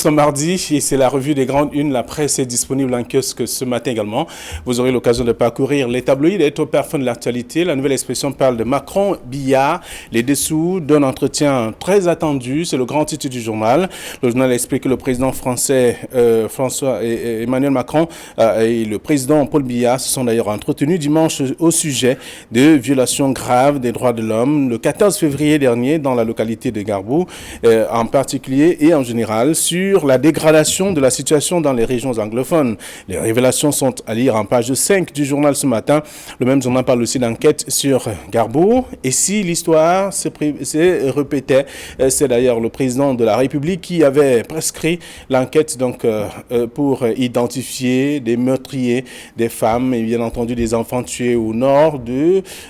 sommes mardi et c'est la revue des grandes unes. La presse est disponible en kiosque ce matin également. Vous aurez l'occasion de parcourir les tabloïds et au parfum de l'actualité. La nouvelle expression parle de Macron-Biya. Les dessous d'un entretien très attendu. C'est le grand titre du journal. Le journal explique que le président français Emmanuel Macron et le président Paul Biya se sont d'ailleurs entretenus dimanche au sujet de violations graves des droits de l'homme le 14 février dernier dans la localité de Garbou, en particulier et en général, sur la dégradation de la situation dans les régions anglophones. Les révélations sont à lire en page 5 du journal ce matin. Le même journal parle aussi d'enquête sur Garbou. Et si l'histoire se répétait, c'est d'ailleurs le président de la République qui avait prescrit l'enquête pour identifier des meurtriers, des femmes et bien entendu des enfants tués au nord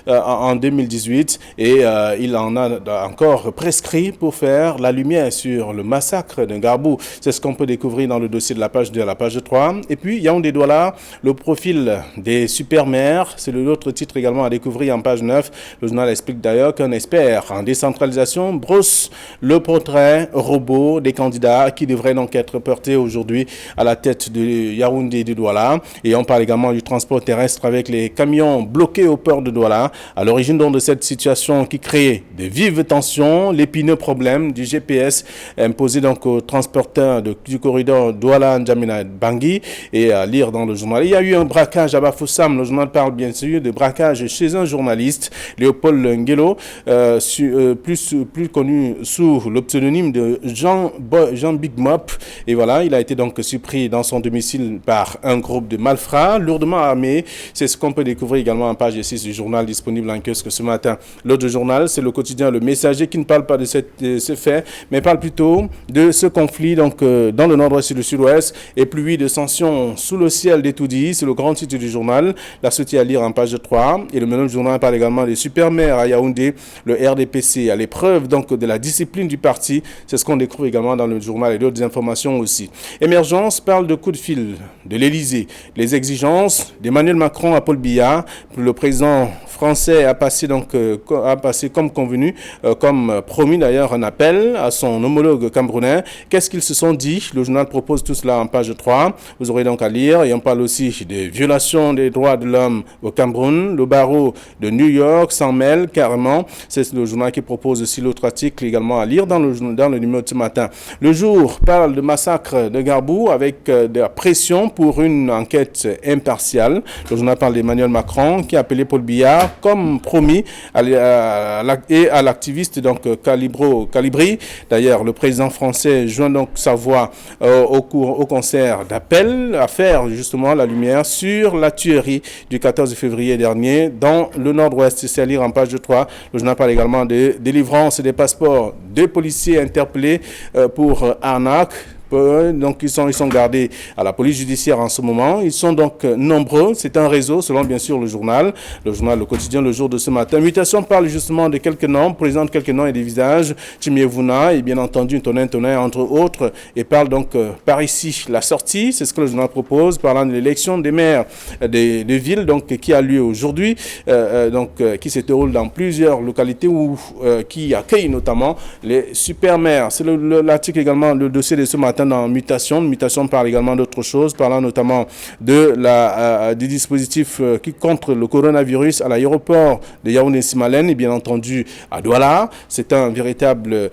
en 2018. Et il en a encore prescrit pour faire la lumière sur le massacre de Garbou. C'est ce qu'on peut découvrir dans le dossier de la page 2 à la page 3. Et puis, Yaoundé Douala, le profil des super-maires, c'est l'autre titre également à découvrir en page 9. Le journal explique d'ailleurs qu'un expert en décentralisation brosse le portrait robot des candidats qui devraient donc être portés aujourd'hui à la tête de Yaoundé de Douala. Et on parle également du transport terrestre avec les camions bloqués au port de Douala. À l'origine donc de cette situation qui crée de vives tensions, l'épineux problème du GPS imposé donc aux transporteurs du corridor Douala-N'Djamena-Bangui. Et à lire dans le journal, il y a eu un braquage à Bafoussam. Le journal parle bien sûr de braquage chez un journaliste, Léopold Ngelo, plus connu sous le pseudonyme de Jean Big Mop. Et voilà, il a été donc surpris dans son domicile par un groupe de malfrats lourdement armés. C'est ce qu'on peut découvrir également en page 6 du journal disponible en kiosque ce matin. L'autre journal, c'est le quotidien Le Messager qui ne parle pas de ce fait, mais parle plutôt de ce conflit dans le nord-ouest et le sud-ouest et pluie de sanctions sous le ciel d'étoudis. C'est le grand titre du journal. La sortie à lire en page 3. Et le même journal parle également des super-maires à Yaoundé, le RDPC à l'épreuve donc de la discipline du parti. C'est ce qu'on découvre également dans le journal et d'autres informations aussi. Émergence parle de coup de fil de l'Élysée. Les exigences d'Emmanuel Macron à Paul Biya. Le président français a passé comme convenu, comme promis d'ailleurs, un appel à son homologue camerounais. Qu'est-ce qu'ils se sont dit? Le journal propose tout cela en page 3. Vous aurez donc à lire. Et on parle aussi des violations des droits de l'homme au Cameroun. Le barreau de New York s'en mêle carrément. C'est le journal qui propose aussi l'autre article également à lire dans le numéro de ce matin. Le Jour parle de massacre de Garbou avec de la pression pour une enquête impartiale. Le journal parle d'Emmanuel Macron qui a appelé Paul Biya comme promis à l'activiste Calibri. D'ailleurs, le président français joint donc sa voix au concert d'appel à faire justement la lumière sur la tuerie du 14 février dernier dans le nord-ouest. C'est à lire en page 3. Le journal parle également de délivrance des passeports de policiers interpellés pour arnaque. Donc ils sont gardés à la police judiciaire en ce moment. Ils sont donc nombreux. C'est un réseau selon bien sûr le journal Le Quotidien, le jour de ce matin. Mutation parle justement de quelques noms, présente quelques noms et des visages. Timievuna et bien entendu Tonin entre autres. Et parle donc par ici la sortie. C'est ce que le journal propose parlant de l'élection des maires des villes donc qui a lieu aujourd'hui, qui se déroule dans plusieurs localités qui accueillent notamment les super-maires. C'est l'article également, le dossier de ce matin dans Mutation. Mutation parle également d'autres choses, parlant notamment du dispositif qui contre le coronavirus à l'aéroport de Yaoundé-Simalène et bien entendu à Douala. C'est un véritable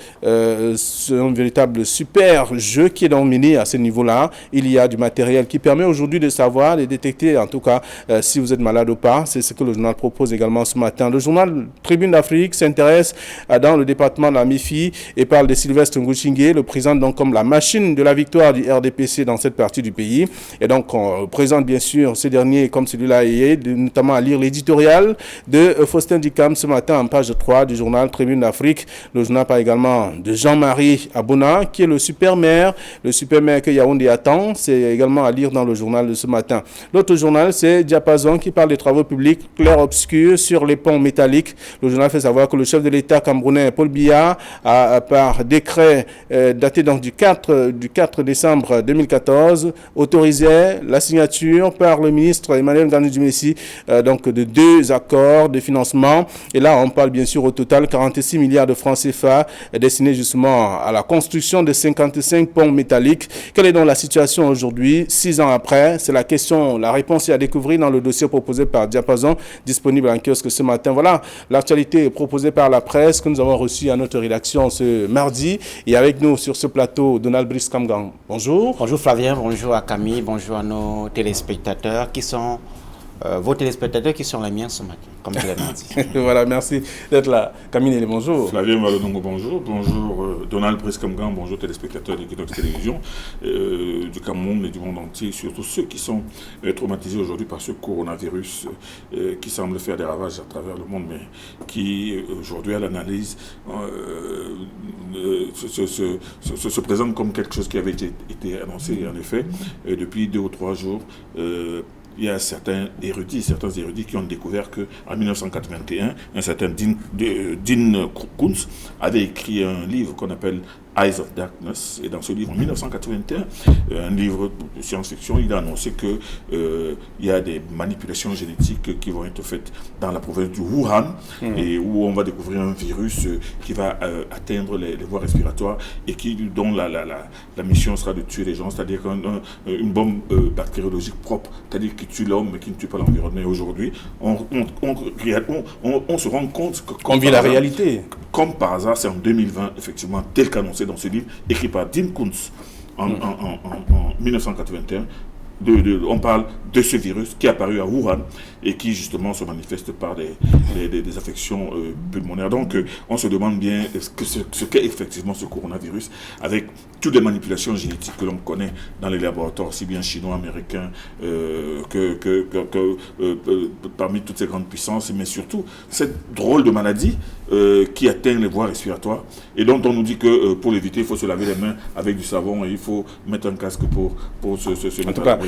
super jeu qui est donc mené à ce niveau-là. Il y a du matériel qui permet aujourd'hui de savoir, de détecter en tout cas si vous êtes malade ou pas. C'est ce que le journal propose également ce matin. Le journal Tribune d'Afrique s'intéresse dans le département de la MIFI et parle de Sylvestre Ngouchingué, le président donc comme la machine de la victoire du RDPC dans cette partie du pays. Et donc, on présente bien sûr ce dernier comme celui-là, notamment à lire l'éditorial de Faustin Dikam ce matin en page 3 du journal Tribune d'Afrique. Le journal parle également de Jean-Marie Abouna, qui est le super-maire que Yaoundé attend. C'est également à lire dans le journal de ce matin. L'autre journal, c'est Diapason qui parle des travaux publics clair-obscur sur les ponts métalliques. Le journal fait savoir que le chef de l'État camerounais, Paul Biya, par décret daté donc du 4 du 4 décembre 2014 autorisait la signature par le ministre Emmanuel Ngannou Djimessi donc de 2 accords de financement. Et là, on parle bien sûr au total 46 milliards de francs CFA destinés justement à la construction de 55 ponts métalliques. Quelle est donc la situation aujourd'hui, 6 ans après? C'est la question, la réponse est à découvrir dans le dossier proposé par Diapason, disponible en kiosque ce matin. Voilà, l'actualité proposée par la presse que nous avons reçue à notre rédaction ce mardi. Et avec nous sur ce plateau, Donald Brice Kamgang. Bonjour. Bonjour Flavien, bonjour à Camille, bonjour à nos téléspectateurs qui sont vos téléspectateurs qui sont les miens ce matin, comme je l'ai dit. Voilà, merci d'être là. Camille, bonjour. Flavien Malonongo, bonjour. Bonjour Donald Prescamgan, bonjour téléspectateurs de Kitox Télévision, du Cameroun et du monde entier, surtout ceux qui sont traumatisés aujourd'hui par ce coronavirus qui semble faire des ravages à travers le monde, mais qui aujourd'hui à l'analyse se présente comme quelque chose qui avait été annoncé en effet depuis 2 ou 3 jours. Il y a certains érudits qui ont découvert qu'en 1981, un certain Dean Koontz avait écrit un livre qu'on appelle Eyes of Darkness. Et dans ce livre, en 1981, un livre de science-fiction, il a annoncé qu'il y a des manipulations génétiques qui vont être faites dans la province du Wuhan, et où on va découvrir un virus qui va atteindre les voies respiratoires et dont la mission sera de tuer les gens, c'est-à-dire une bombe bactériologique propre, c'est-à-dire qui tue l'homme mais qui ne tue pas l'environnement. Et aujourd'hui, on se rend compte que... On vit la réalité. Comme par hasard, c'est en 2020, effectivement, tel qu'annoncé dans ce livre, écrit par Dean Koontz en 1981. On parle de ce virus qui est apparu à Wuhan et qui justement se manifeste par des affections pulmonaires. Donc on se demande bien ce qu'est effectivement ce coronavirus, avec toutes les manipulations génétiques que l'on connaît dans les laboratoires, aussi bien chinois, américains, parmi toutes ces grandes puissances, mais surtout cette drôle de maladie qui atteint les voies respiratoires et dont on nous dit que pour l'éviter, il faut se laver les mains avec du savon et il faut mettre un casque pour se en tout cas,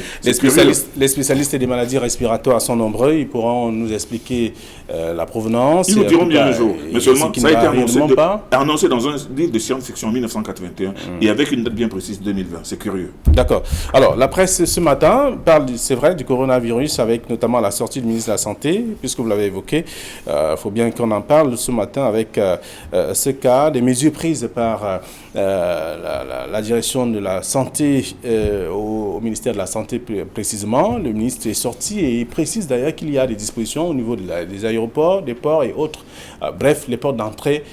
les spécialistes des maladies respiratoires sont nombreux, ils pourront nous expliquer la provenance. Ils nous diront bien le jour, mais seulement ça a été annoncé dans un livre de science-fiction en 1981 et avec une date bien précise, 2020, c'est curieux. D'accord. Alors, la presse ce matin parle, c'est vrai, du coronavirus avec notamment la sortie du ministre de la Santé, puisque vous l'avez évoqué. Il faut bien qu'on en parle ce matin avec ce cas, des mesures prises par la direction de la santé au ministère de la Santé précisément. Le ministre est sorti et il précise d'ailleurs qu'il y a des dispositions au niveau des aéroports, des ports et autres, bref, les portes d'entrée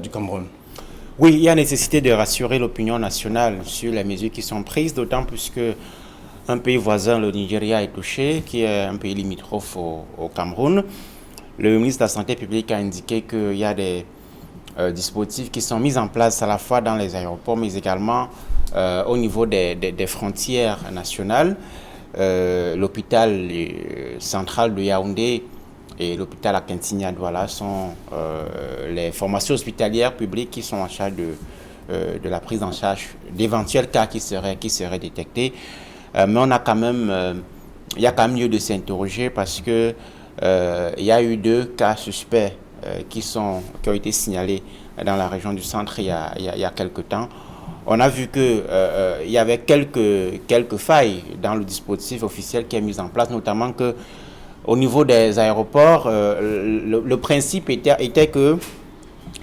du Cameroun. Oui, il y a nécessité de rassurer l'opinion nationale sur les mesures qui sont prises, d'autant plus que un pays voisin, le Nigeria, est touché, qui est un pays limitrophe au Cameroun. Le ministre de la Santé publique a indiqué qu'il y a des dispositifs qui sont mis en place à la fois dans les aéroports, mais également au niveau des frontières nationales. L'hôpital central de Yaoundé et l'hôpital à Kintigne-Douala sont les formations hospitalières publiques qui sont en charge de la prise en charge d'éventuels cas qui seraient détectés. Mais on a quand même, il y a quand même lieu de s'interroger parce que il y a eu 2 cas suspects qui ont été signalés dans la région du centre il y a quelque temps. On a vu qu'il y avait quelques failles dans le dispositif officiel qui est mis en place, notamment qu'au niveau des aéroports, le principe était que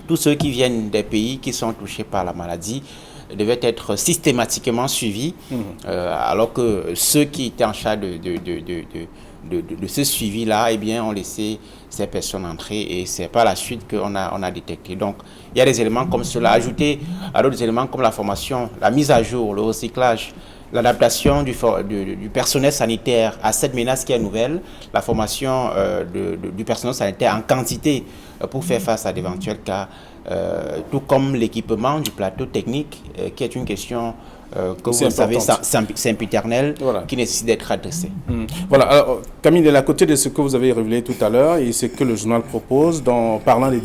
tous ceux qui viennent des pays qui sont touchés par la maladie devaient être systématiquement suivis, alors que ceux qui étaient en charge de ce suivi-là, eh bien, ont laissé ces personnes entrer et c'est par la suite qu'on a détecté. Donc, il y a des éléments comme cela, ajoutés à d'autres éléments comme la formation, la mise à jour, le recyclage, l'adaptation du personnel sanitaire à cette menace qui est nouvelle, la formation du personnel sanitaire en quantité pour faire face à d'éventuels cas, tout comme l'équipement du plateau technique, qui est une question que vous savez, sempiternelle, voilà, qui nécessite d'être adressée. Voilà, alors Camille, à côté de ce que vous avez révélé tout à l'heure et ce que le journal propose, parlant du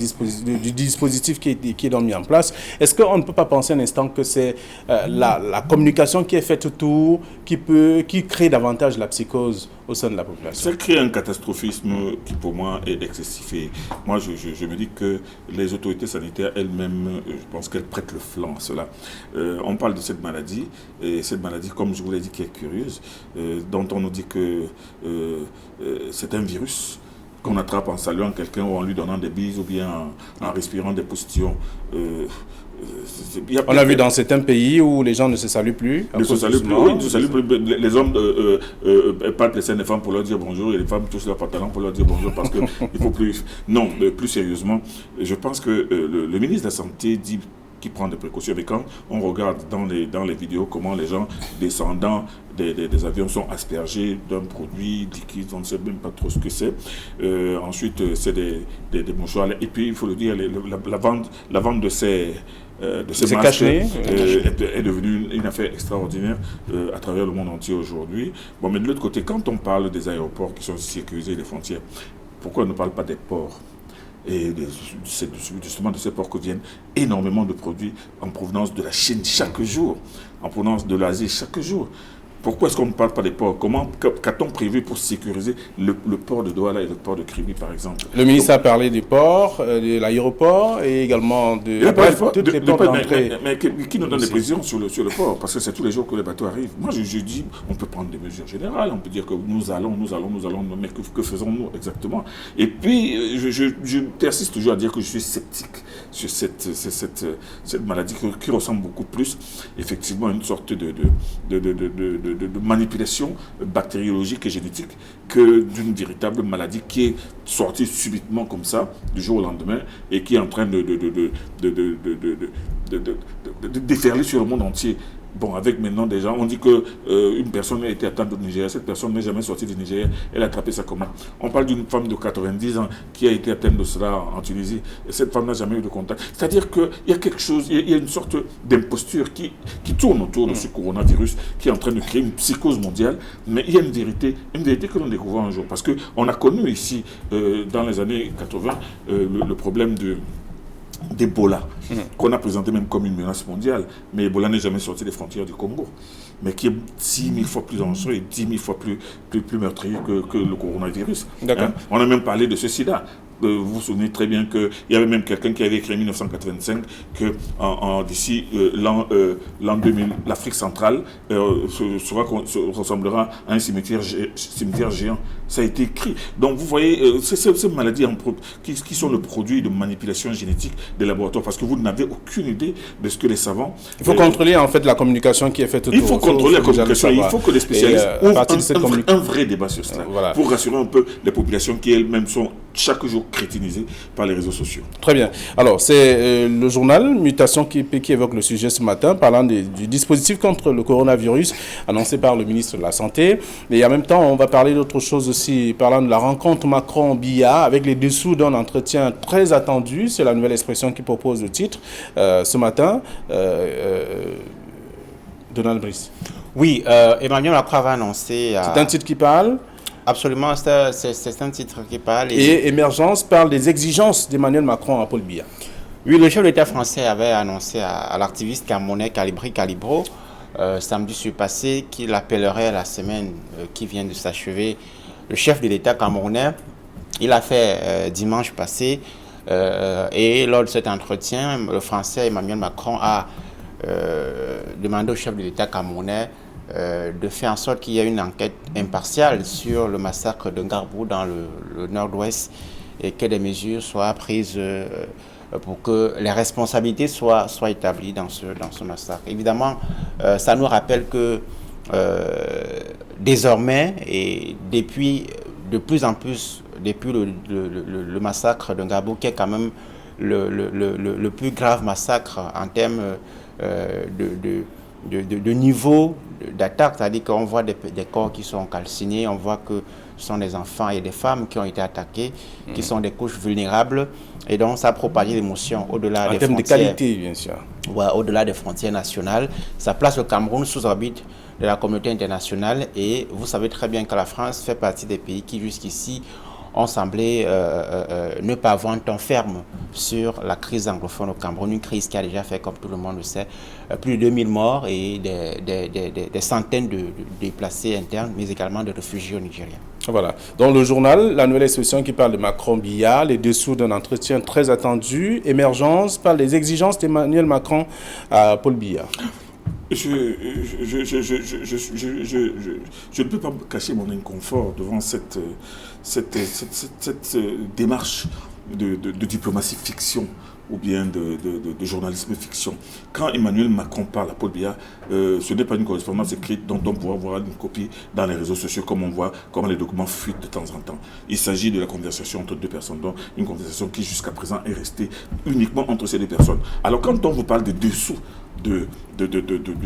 dispositif qui est donc mis en place, est-ce qu'on ne peut pas penser un instant que c'est la communication qui est faite autour qui crée davantage la psychose au sein de la population. Ça crée un catastrophisme qui pour moi est excessif. Et moi je me dis que les autorités sanitaires elles-mêmes, je pense qu'elles prêtent le flanc à cela. On parle de cette maladie, et cette maladie, comme je vous l'ai dit, qui est curieuse, dont on nous dit que c'est un virus qu'on attrape en saluant quelqu'un ou en lui donnant des bises ou bien en respirant des postillons. On a vu dans certains pays où les gens ne se saluent plus. Ne se saluent plus, oui, ne se saluent plus. Les hommes partent les scènes des femmes pour leur dire bonjour et les femmes touchent leur pantalon pour leur dire bonjour parce qu'il faut plus. Non, plus sérieusement, je pense que le ministre de la Santé dit qu'il prend des précautions. Mais quand on regarde dans les vidéos comment les gens descendant des avions sont aspergés d'un produit liquide, on ne sait même pas trop ce que c'est. Ensuite, c'est des mouchoirs. Et puis, il faut le dire, la vente de ces masques est devenue une affaire extraordinaire à travers le monde entier aujourd'hui. Bon, mais de l'autre côté, quand on parle des aéroports qui sont sécurisés, les frontières, pourquoi on ne parle pas des ports? Et c'est justement de ces ports que viennent énormément de produits en provenance de la Chine chaque jour, en provenance de l'Asie chaque jour. Pourquoi est-ce qu'on ne parle pas des ports? Qu'a-t-on prévu pour sécuriser le port de Douala et le port de Kribi, par exemple? Le ministre a parlé des ports, de l'aéroport et également de ports d'entrée. Mais qui nous donne des précisions sur le port? Parce que c'est tous les jours que les bateaux arrivent. Moi, je dis, on peut prendre des mesures générales, on peut dire que nous allons, mais que faisons-nous exactement? Et puis, je persiste toujours à dire que je suis sceptique sur cette maladie qui ressemble beaucoup plus, effectivement, à une sorte de manipulation bactériologique et génétique que d'une véritable maladie qui est sortie subitement comme ça, du jour au lendemain, et qui est en train de déferler sur le monde entier. Bon, avec maintenant des gens, on dit qu'une personne a été atteinte au Nigeria, cette personne n'est jamais sortie du Nigeria, elle a attrapé ça comment? On parle d'une femme de 90 ans qui a été atteinte de cela en Tunisie, et cette femme n'a jamais eu de contact. C'est-à-dire qu'il y a quelque chose, il y a une sorte d'imposture qui tourne autour de ce coronavirus, qui est en train de créer une psychose mondiale, mais il y a une vérité que l'on découvre un jour, parce qu'on a connu ici, dans les années 80, le problème d'Ebola, qu'on a présenté même comme une menace mondiale, mais Ebola n'est jamais sorti des frontières du Congo, mais qui est 10 000 fois plus dangereux et 10 000 fois plus meurtrier que le coronavirus. Hein? On a même parlé de ce sida. Vous vous souvenez très bien qu'il y avait même quelqu'un qui avait écrit en 1985 que d'ici l'an 2000, l'Afrique centrale ressemblera à un cimetière géant. Ça a été écrit. Donc vous voyez, ces maladies qui sont le produit de manipulation génétique des laboratoires, parce que vous n'avez aucune idée de ce que les savants... Il faut contrôler en fait la communication qui est faite autour. Il faut contrôler la communication. Il faut que les spécialistes ouvrent un vrai débat sur cela, pour rassurer un peu les populations qui elles-mêmes sont chaque jour crétinisées par les réseaux sociaux. Très bien. Alors, c'est le journal Mutation qui évoque le sujet ce matin, parlant du dispositif contre le coronavirus annoncé par le ministre de la Santé. Et en même temps, on va parler d'autre chose aussi, parlant de la rencontre Macron-Biya, avec les dessous d'un entretien très attendu. C'est la nouvelle expression qui propose le titre ce matin. Donald Brice. Oui, Emmanuel Macron va annoncer... C'est un titre qui parle. Absolument, c'est un titre qui parle. Et Émergence parle des exigences d'Emmanuel Macron à Paul Biya. Oui, le chef de l'État français avait annoncé à l'activiste camerounais Calibro samedi surpassé qu'il appellerait la semaine qui vient de s'achever le chef de l'État camerounais. Il l'a fait dimanche passé et lors de cet entretien, le français Emmanuel Macron a demandé au chef de l'État camerounais de faire en sorte qu'il y ait une enquête impartiale sur le massacre de Ngarbou dans le nord-ouest et que des mesures soient prises pour que les responsabilités soient établies dans ce massacre. Évidemment, ça nous rappelle que désormais et depuis de plus en plus, depuis le massacre de Ngarbou, qui est quand même le plus grave massacre en termes de niveau d'attaque, c'est-à-dire qu'on voit des corps qui sont calcinés, on voit que ce sont des enfants et des femmes qui ont été attaqués, qui sont des couches vulnérables, et donc ça a propagé l'émotion au-delà des frontières. En termes de qualité, bien sûr. Ouais, au-delà des frontières nationales, ça place le Cameroun sous orbite de la communauté internationale, et vous savez très bien que la France fait partie des pays qui jusqu'ici ont semblé ne pas avoir un ton ferme sur la crise anglophone au Cameroun, une crise qui a déjà fait, comme tout le monde le sait, plus de 2000 morts et des centaines de déplacés internes, mais également de réfugiés au Nigeria. Voilà. Dans le journal, la nouvelle expression qui parle de Macron-Biya, les dessous d'un entretien très attendu, émergence, parle des exigences d'Emmanuel Macron à Paul Biya. Je ne peux pas cacher mon inconfort devant cette démarche de diplomatie fiction ou bien de journalisme fiction. Quand Emmanuel Macron parle à Paul Biya, ce n'est pas une correspondance écrite dont on pourra voir une copie dans les réseaux sociaux, comme on voit comment les documents fuitent de temps en temps. Il s'agit de la conversation entre deux personnes, donc une conversation qui jusqu'à présent est restée uniquement entre ces deux personnes. Alors quand on vous parle de dessous de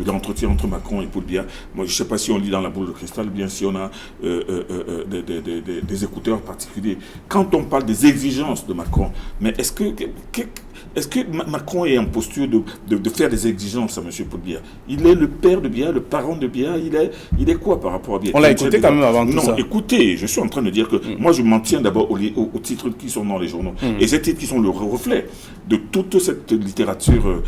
l'entretien entre Macron et Paul Biya, moi je ne sais pas si on lit dans la boule de cristal ou bien si on a des écouteurs particuliers. Quand on parle des exigences de Macron, mais est-ce que Macron est en posture de faire des exigences à M. Paul Biya? Il est le père de Biya, le parent de Biya, il est quoi par rapport à Biya? On l'a écouté quand même avant tout ça. Non, écoutez, je suis en train de dire que moi je m'en tiens d'abord aux titres qui sont dans les journaux. Et ces titres qui sont le reflet de toute cette littérature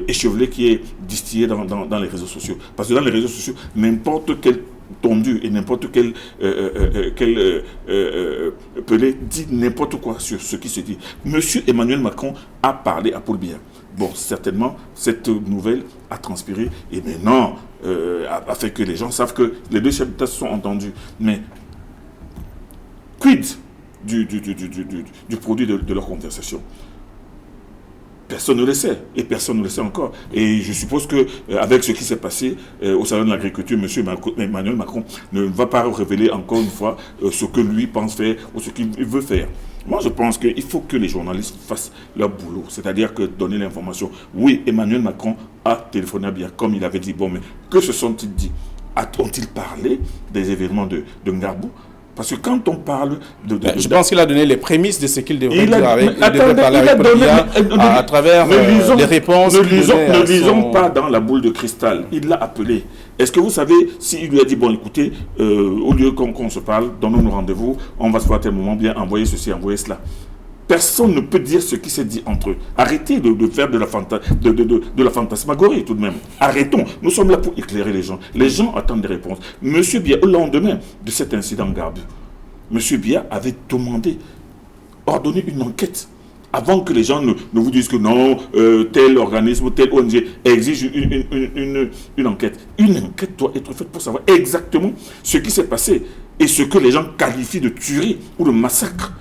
échevelée qui est distillée dans les réseaux sociaux. Parce que dans les réseaux sociaux, n'importe quel tondu et n'importe quel pelé dit n'importe quoi sur ce qui se dit. Monsieur Emmanuel Macron a parlé à Paul Biya. Bon, certainement, cette nouvelle a transpiré et maintenant a fait que les gens savent que les deux chefs d'État se sont entendus. Mais quid du produit de leur conversation? Personne ne le sait, et personne ne le sait encore. Et je suppose qu'avec ce qui s'est passé au Salon de l'Agriculture, M. Emmanuel Macron ne va pas révéler encore une fois ce que lui pense faire ou ce qu'il veut faire. Moi, je pense qu'il faut que les journalistes fassent leur boulot, c'est-à-dire que donner l'information. Oui, Emmanuel Macron a téléphoné à Biya, comme il avait dit. Bon, mais que se sont-ils dit? Ont-ils parlé des événements de Ngarbou? Parce que quand on parle je pense qu'il a donné les prémices de ce qu'il devrait dire avec Paul Biya à travers les réponses. Ne lisons pas dans la boule de cristal. Il l'a appelé. Est-ce que vous savez s'il lui a dit, bon écoutez, au lieu qu'on se parle, donnons-nous rendez-vous, on va se voir à tel moment, bien envoyer ceci, envoyer cela. Personne ne peut dire ce qui s'est dit entre eux. Arrêtez de faire de la fantasmagorie tout de même. Arrêtons. Nous sommes là pour éclairer les gens. Les gens attendent des réponses. Monsieur Biya, au lendemain de cet incident Ngarbou, Monsieur Biya avait ordonné une enquête avant que les gens ne vous disent que non, tel organisme, tel ONG exige une enquête. Une enquête doit être faite pour savoir exactement ce qui s'est passé et ce que les gens qualifient de tuerie ou de massacre.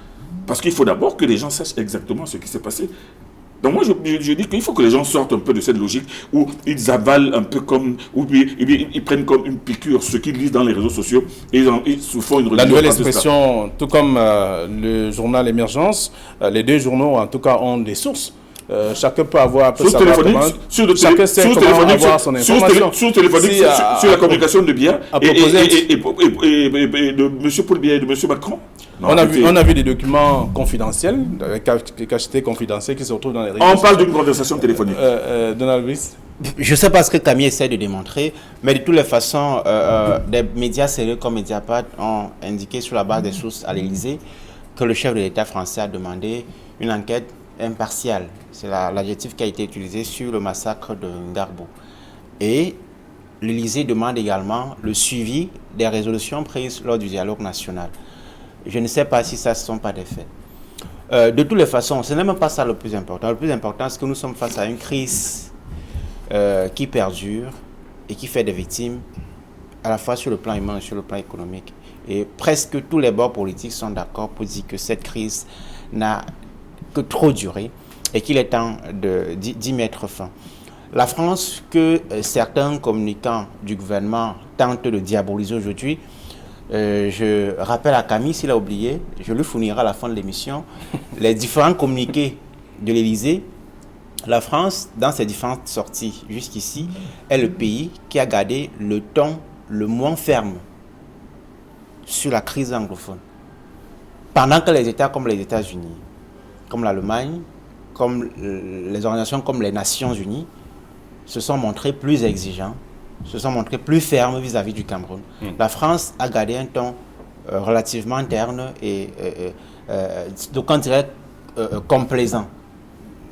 Parce qu'il faut d'abord que les gens sachent exactement ce qui s'est passé. Donc moi, je dis qu'il faut que les gens sortent un peu de cette logique où ils avalent un peu comme, ou ils prennent comme une piqûre ce qu'ils lisent dans les réseaux sociaux et ils se font une religion. La nouvelle expression, tout comme le journal Émergence, les deux journaux en tout cas ont des sources. Chacun peut avoir un peu sa commande. Chacun sait comment avoir son information. Sur la communication de Biya et de M. Paul Biya et de M. Macron. Non, on a vu des documents confidentiels, des cachetés confidentiels qui se retrouvent dans les réseaux. On parle d'une conversation téléphonique. Donald Luis. Je ne sais pas ce que Camille essaie de démontrer, mais de toutes les façons, des médias sérieux comme Mediapart ont indiqué sur la base des sources à l'Élysée que le chef de l'État français a demandé une enquête impartiale. C'est l'adjectif qui a été utilisé sur le massacre de Ngarbou. Et l'Élysée demande également le suivi des résolutions prises lors du dialogue national. Je ne sais pas si ça ne sont pas des faits. De toutes les façons, ce n'est même pas ça le plus important. Le plus important, c'est que nous sommes face à une crise qui perdure et qui fait des victimes à la fois sur le plan humain et sur le plan économique. Et presque tous les bords politiques sont d'accord pour dire que cette crise n'a que trop duré et qu'il est temps d'y mettre fin. La France, que certains communicants du gouvernement tentent de diaboliser aujourd'hui, je rappelle à Camille, s'il a oublié, je lui fournirai à la fin de l'émission les différents communiqués de l'Élysée. La France, dans ses différentes sorties jusqu'ici, est le pays qui a gardé le ton le moins ferme sur la crise anglophone. Pendant que les États comme les États-Unis, comme l'Allemagne, comme les organisations comme les Nations Unies, se sont montrés plus exigeants, se sont montrés plus fermes vis-à-vis du Cameroun. La France a gardé un ton relativement terne et donc on dirait complaisant.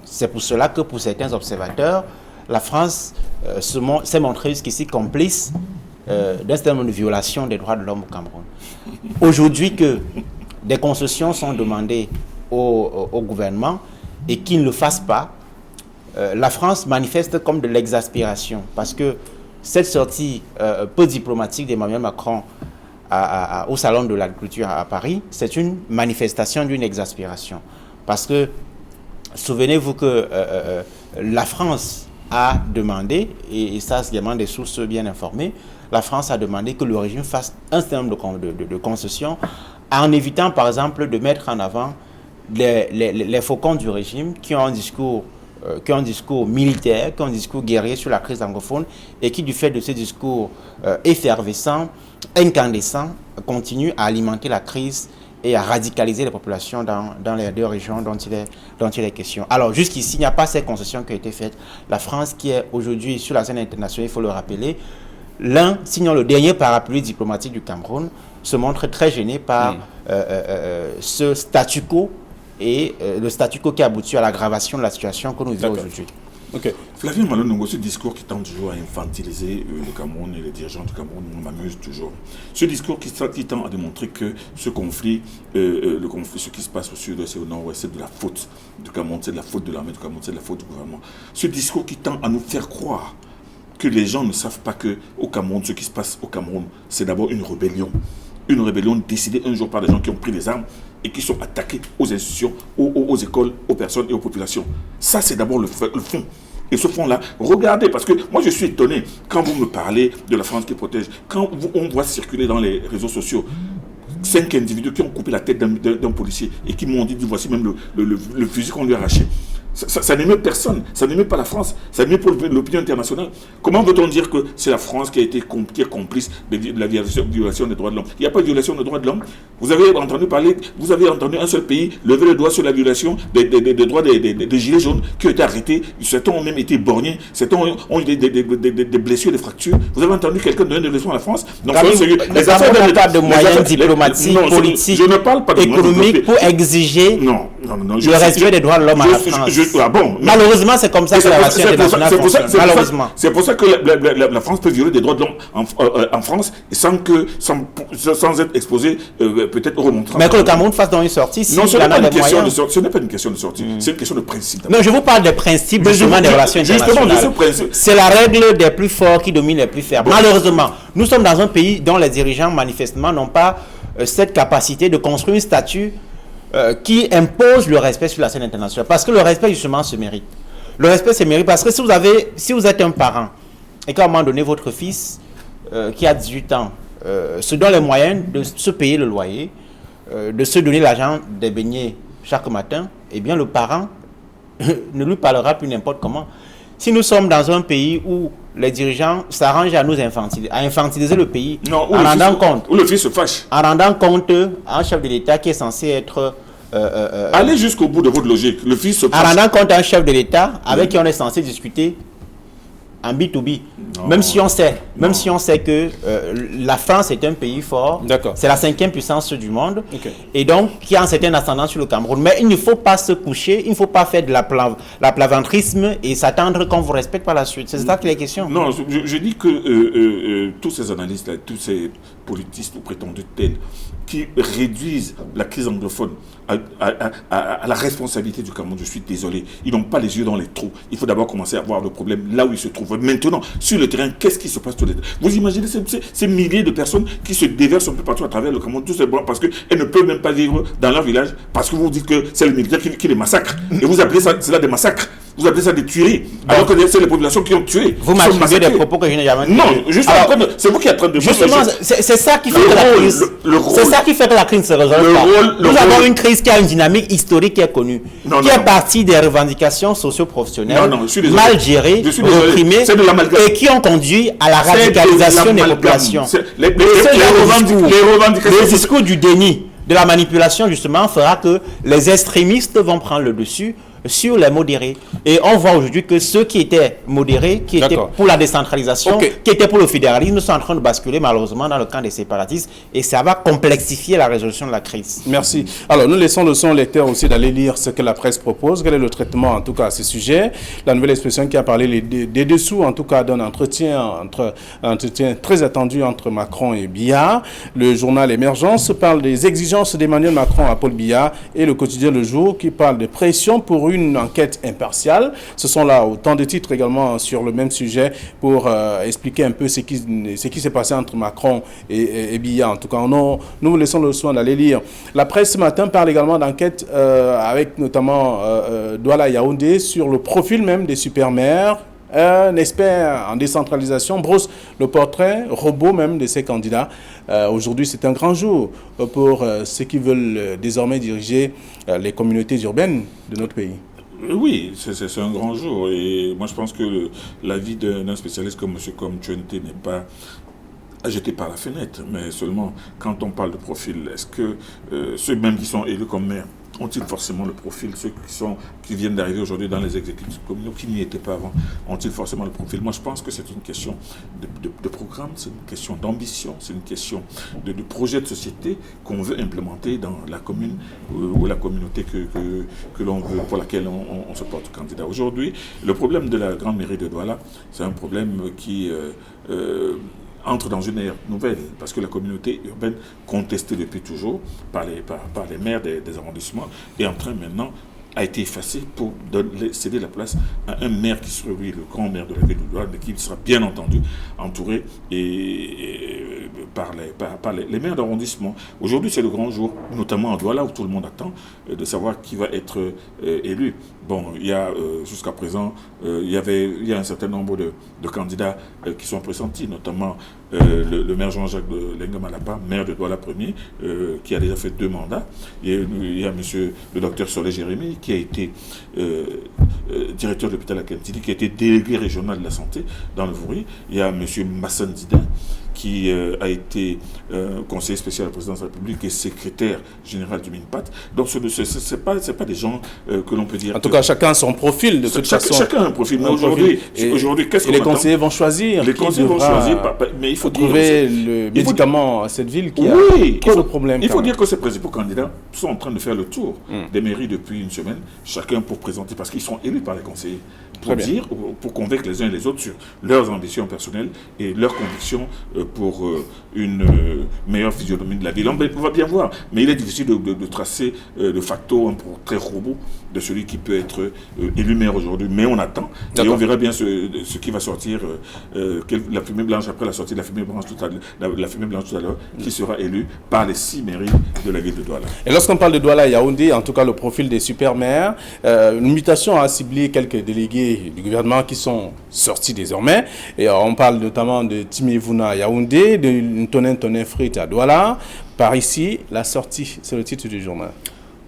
C'est pour cela que pour certains observateurs, la France s'est montrée jusqu'ici complice d'un certain nombre de violations des droits de l'homme au Cameroun. Aujourd'hui que des concessions sont demandées au gouvernement et qu'il ne le fasse pas, la France manifeste comme de l'exaspération parce que cette sortie peu diplomatique d'Emmanuel Macron au Salon de l'Agriculture à Paris, c'est une manifestation d'une exaspération. Parce que, souvenez-vous que la France a demandé, et ça c'est également des sources bien informées, la France a demandé que le régime fasse un certain nombre de concessions en évitant par exemple de mettre en avant les faucons du régime qui ont un discours militaire, qui ont un discours guerrier sur la crise anglophone et qui, du fait de ces discours effervescents, incandescents, continuent à alimenter la crise et à radicaliser les populations dans les deux régions dont il est question. Alors, jusqu'ici, il n'y a pas ces concessions qui ont été faites. La France, qui est aujourd'hui sur la scène internationale, il faut le rappeler, l'un, sinon le dernier parapluie diplomatique du Cameroun, se montre très gêné par ce statu quo et le statu quo qui aboutit à l'aggravation de la situation que nous vivons aujourd'hui. Okay. Flavien Malo-Nongo, ce discours qui tend toujours à infantiliser le Cameroun et les dirigeants du Cameroun m'amuse toujours. Ce discours qui tend à démontrer que ce conflit, ce qui se passe au sud-ouest et au nord-ouest, c'est de la faute du Cameroun, c'est de la faute de l'armée du Cameroun, c'est de la faute du gouvernement. Ce discours qui tend à nous faire croire que les gens ne savent pas qu'au Cameroun, ce qui se passe au Cameroun, c'est d'abord une rébellion. Une rébellion décidée un jour par des gens qui ont pris des armes et qui sont attaqués aux institutions, aux écoles, aux personnes et aux populations. Ça, c'est d'abord le fond. Et ce fond-là, regardez, parce que moi je suis étonné quand vous me parlez de la France qui protège, quand on voit circuler dans les réseaux sociaux 5 individus qui ont coupé la tête d'un policier et qui m'ont dit, voici même le fusil qu'on lui a arraché. Ça n'émeut personne, ça n'émeut pas la France, ça n'émeut pas l'opinion internationale. Comment veut-on dire que c'est la France qui est complice de la violation des droits de l'homme? Il n'y a pas de violation des droits de l'homme. Vous avez entendu un seul pays lever le doigt sur la violation des droits des gilets jaunes qui ont été arrêtés, certains ont même été borgnés, certains ont eu des blessures, des fractures. Vous avez entendu quelqu'un donner des leçons à la France? Donc, les affaires de moyens diplomatiques, politiques, économiques pour exiger le respect des droits de l'homme à la France. Malheureusement, c'est comme ça que la relation internationale fonctionne. Malheureusement. C'est pour ça que la France peut violer des droits de l'homme en France sans être exposée peut-être au remontrant. Mais que le Cameroun fasse donc une sortie. Non, ce n'est pas une question de sortie. C'est une question de principe. Non, je vous parle des principes justement des relations internationales. C'est la règle des plus forts qui domine les plus faibles. Malheureusement, nous sommes dans un pays dont les dirigeants manifestement n'ont pas cette capacité de construire un statut qui impose le respect sur la scène internationale. Parce que le respect, justement, se mérite. Le respect se mérite parce que si vous êtes un parent et qu'à un moment donné, votre fils qui a 18 ans se donne les moyens de se payer le loyer, de se donner l'argent des beignets chaque matin, eh bien, le parent ne lui parlera plus n'importe comment. Si nous sommes dans un pays où les dirigeants s'arrangent à nous infantiliser le pays, en rendant compte, où le fils se fâche, en rendant compte à un chef de l'État qui est censé être allez jusqu'au bout de votre logique. Le fils se fâche. En rendant compte à un chef de l'État avec qui on est censé discuter en B2B. Même si on sait que la France est un pays fort, c'est la 5e puissance du monde, et donc qui a un certain ascendant sur le Cameroun. Mais il ne faut pas se coucher, il ne faut pas faire de la plaventrisme et s'attendre qu'on vous respecte par la suite. C'est ça qui est la question. Non, je dis que tous ces analystes, tous ces politistes ou prétendus tels qui réduisent la crise anglophone à la responsabilité du Cameroun, je suis désolé, ils n'ont pas les yeux dans les trous. Il faut d'abord commencer à voir le problème là où il se trouve. Maintenant, sur le terrain, qu'est-ce qui se passe tous les temps? Vous imaginez ces milliers de personnes qui se déversent un peu partout à travers le Cameroun, tout simplement parce qu'elles ne peuvent même pas vivre dans leur village, parce que vous dites que c'est le militaire qui les massacre. Et vous appelez cela des massacres. Vous appelez ça des tueries, alors que c'est les populations qui ont tué. Vous m'attribuez des propos que je n'ai jamais dit. Non, c'est vous qui êtes en train de... Justement, c'est ça qui fait que la crise... C'est ça qui fait que la crise se résolve pas. Nous avons une crise qui a une dynamique historique qui est connue, qui est partie des revendications socio-professionnelles mal gérées, reprimées, et qui ont conduit à la radicalisation des populations. Le discours du déni, de la manipulation, justement, fera que les extrémistes vont prendre le dessus, sur les modérés. Et on voit aujourd'hui que ceux qui étaient modérés, qui étaient pour la décentralisation, qui étaient pour le fédéralisme, sont en train de basculer malheureusement dans le camp des séparatistes. Et ça va complexifier la résolution de la crise. Merci. Alors, nous laissons le son lecteur aussi d'aller lire ce que la presse propose. Quel est le traitement, en tout cas, à ce sujet? La nouvelle expression qui a parlé des dessous, en tout cas, d'un entretien très attendu entre Macron et Biya. Le journal Émergence parle des exigences d'Emmanuel Macron à Paul Biya et le quotidien Le Jour qui parle de pression pour une enquête impartiale. Ce sont là autant de titres également sur le même sujet pour expliquer un peu ce qui s'est passé entre Macron et Biya. En tout cas, nous vous laissons le soin d'aller lire. La presse ce matin parle également d'enquête avec notamment Douala Yaoundé sur le profil même des supermaires. Un expert en décentralisation brosse le portrait robot même de ces candidats. Aujourd'hui, c'est un grand jour pour ceux qui veulent désormais diriger les communautés urbaines de notre pays. Oui, c'est un grand jour. Et moi, je pense que l'avis d'un spécialiste comme M. Komchuente n'est pas jeté par la fenêtre. Mais seulement, quand on parle de profil, est-ce que ceux mêmes qui sont élus comme maires ont-ils forcément le profil? Ceux qui viennent d'arriver aujourd'hui dans les exécutifs communaux, qui n'y étaient pas avant, ont-ils forcément le profil? Moi, je pense que c'est une question de programme, c'est une question d'ambition, c'est une question de projet de société qu'on veut implémenter dans la commune ou la communauté que l'on veut, pour laquelle on se porte candidat. Aujourd'hui, le problème de la grande mairie de Douala, c'est un problème qui entre dans une ère nouvelle, parce que la communauté urbaine, contestée depuis toujours par les maires des arrondissements, est en train maintenant, a été effacée pour céder la place à un maire qui sera le grand maire de la ville de Douala, mais qui sera bien entendu entouré par les maires d'arrondissement. Aujourd'hui, c'est le grand jour, notamment à Douala, où tout le monde attend de savoir qui va être élu. Bon, il y a jusqu'à présent, il y a un certain nombre de candidats qui sont pressentis, notamment le maire Jean-Jacques Lengamalapa, maire de Douala Premier, qui a déjà fait 2 mandats. Il y a monsieur le docteur Solé Jérémy, qui a été directeur de l'hôpital Akentili, qui a été délégué régional de la santé dans le Vouri. Il y a monsieur Massan Dida, qui a été conseiller spécial à la présidence de la République et secrétaire général du MINPAT. Donc ce n'est pas des gens que l'on peut dire... En tout cas, chacun a son profil de toute façon. Chacun a un profil. Mais aujourd'hui, qu'est-ce qu'on les conseillers vont choisir. Les conseillers vont choisir, mais il faut trouver le médicament à cette ville qui a trop de problèmes. Il faut dire que ces principaux candidats sont en train de faire le tour des mairies depuis une semaine, chacun pour présenter, parce qu'ils sont élus par les conseillers, pour convaincre les uns et les autres sur leurs ambitions personnelles et leurs convictions pour une meilleure physionomie de la ville. On va bien voir, mais il est difficile de tracer de facto un portrait robot de celui qui peut être élu maire aujourd'hui. Mais on attend et on verra bien ce qui va sortir, la fumée blanche après la sortie de la fumée blanche tout à l'heure, qui sera élu par les 6 mairies de la ville de Douala. Et lorsqu'on parle de Douala Yaoundé, en tout cas le profil des super-maires, une mutation a ciblé quelques délégués du gouvernement qui sont sortis désormais. Et on parle notamment de Timivuna Yaoundé, de Ntonin Frit à Douala. Par ici, la sortie, c'est le titre du journal.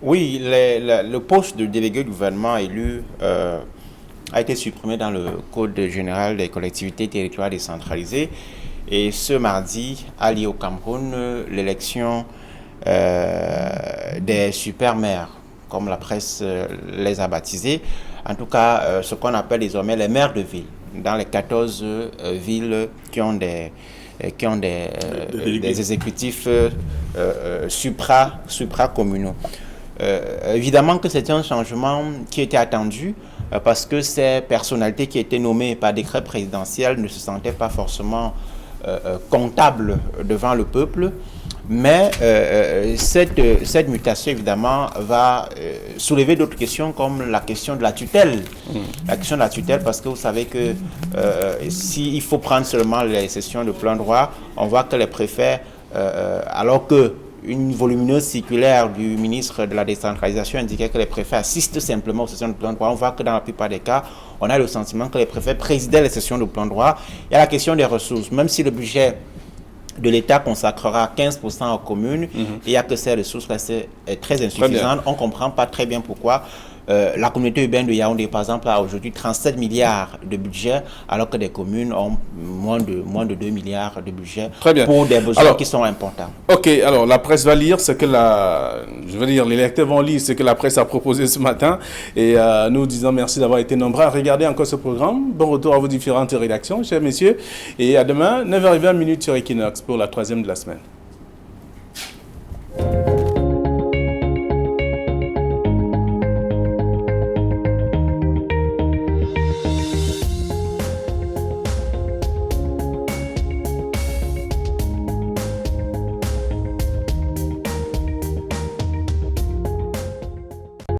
Oui, le poste de délégué du gouvernement élu a été supprimé dans le Code général des collectivités territoriales décentralisées. Et ce mardi a lieu au Cameroun l'élection des super-maires, comme la presse les a baptisés. En tout cas, ce qu'on appelle désormais les maires de ville, dans les 14 villes qui ont des exécutifs supra-communaux. Évidemment que c'est un changement qui était attendu parce que ces personnalités qui étaient nommées par décret présidentiel ne se sentaient pas forcément comptables devant le peuple. Mais cette mutation, évidemment, va soulever d'autres questions comme la question de la tutelle. La question de la tutelle, parce que vous savez que s'il faut prendre seulement les sessions de plein droit, on voit que les préfets, alors que une volumineuse circulaire du ministre de la décentralisation indiquait que les préfets assistent simplement aux sessions de plein droit. On voit que dans la plupart des cas, on a le sentiment que les préfets présidaient les sessions de plein droit. Il y a la question des ressources. Même si le budget de l'État consacrera 15% aux communes, il n'y a que ces ressources-là, c'est très insuffisant. On ne comprend pas très bien pourquoi. La communauté urbaine de Yaoundé, par exemple, a aujourd'hui 37 milliards de budget, alors que des communes ont moins de 2 milliards de budget pour des besoins qui sont importants. Ok, alors la presse va lire ce que les lecteurs vont lire ce que la presse a proposé ce matin. Et nous disons merci d'avoir été nombreux à regarder encore ce programme. Bon retour à vos différentes rédactions, chers messieurs. Et à demain, 9h20 sur Equinox pour la 3e de la semaine.